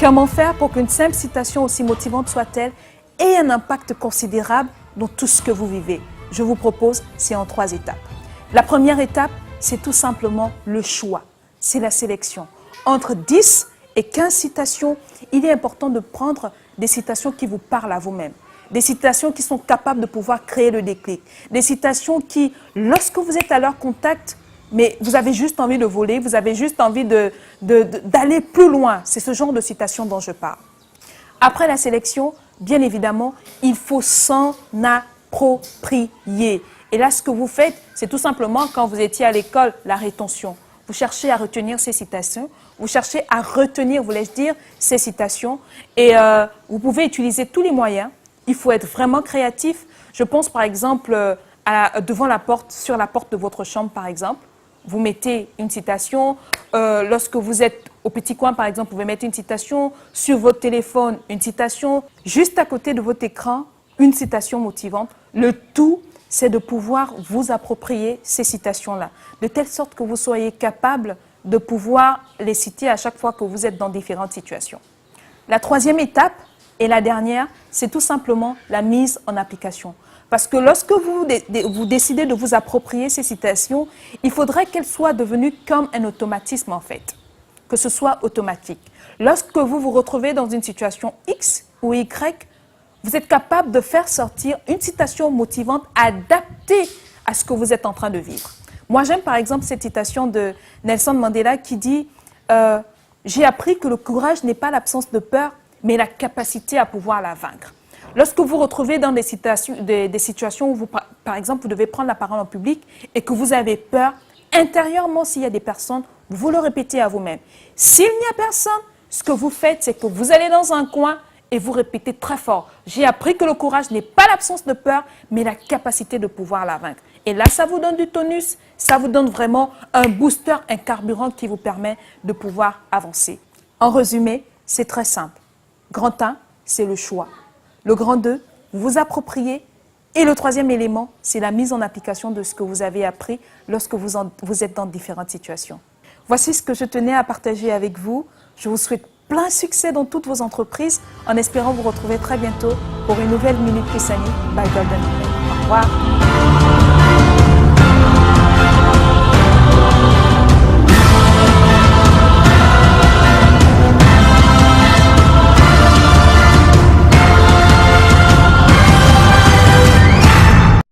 Comment faire pour qu'une simple citation aussi motivante soit-elle ait un impact considérable dans tout ce que vous vivez? Je vous propose, c'est en 3 étapes. La première étape, c'est tout simplement le choix, c'est la sélection. Entre 10 et 15 citations, il est important de prendre des citations qui vous parlent à vous-même. Des citations qui sont capables de pouvoir créer le déclic. Des citations qui, lorsque vous êtes à leur contact, mais vous avez juste envie de voler, vous avez juste envie d'aller plus loin. C'est ce genre de citation dont je parle. Après la sélection, bien évidemment, il faut s'en approprier. Et là, ce que vous faites, c'est tout simplement quand vous étiez à l'école, la rétention. Vous cherchez à retenir ces citations, vous cherchez à retenir, voulais-je dire, ces citations. Et vous pouvez utiliser tous les moyens. Il faut être vraiment créatif. Je pense par exemple devant la porte, sur la porte de votre chambre par exemple. Vous mettez une citation. Lorsque vous êtes au petit coin par exemple, vous pouvez mettre une citation. Sur votre téléphone, une citation. Juste à côté de votre écran, une citation motivante. Le tout, c'est de pouvoir vous approprier ces citations-là, de telle sorte que vous soyez capable de pouvoir les citer à chaque fois que vous êtes dans différentes situations. La troisième étape, et la dernière, c'est tout simplement la mise en application. Parce que lorsque vous décidez de vous approprier ces citations, il faudrait qu'elles soient devenues comme un automatisme en fait, que ce soit automatique. Lorsque vous vous retrouvez dans une situation X ou Y, vous êtes capable de faire sortir une citation motivante adaptée à ce que vous êtes en train de vivre. Moi, j'aime par exemple cette citation de Nelson Mandela qui dit « J'ai appris que le courage n'est pas l'absence de peur, mais la capacité à pouvoir la vaincre. » Lorsque vous vous retrouvez dans des situations où, par exemple, vous devez prendre la parole en public et que vous avez peur, intérieurement, s'il y a des personnes, vous le répétez à vous-même. S'il n'y a personne, ce que vous faites, c'est que vous allez dans un coin et vous répétez très fort. J'ai appris que le courage n'est pas l'absence de peur, mais la capacité de pouvoir la vaincre. Et là, ça vous donne du tonus, ça vous donne vraiment un booster, un carburant qui vous permet de pouvoir avancer. En résumé, c'est très simple. Grand 1, c'est le choix. Le grand 2, vous vous appropriez. Et le troisième élément, c'est la mise en application de ce que vous avez appris lorsque vous êtes dans différentes situations. Voici ce que je tenais à partager avec vous. Je vous souhaite plein succès dans toutes vos entreprises en espérant vous retrouver très bientôt pour une nouvelle Minute Pisani by Golden Women. Au revoir.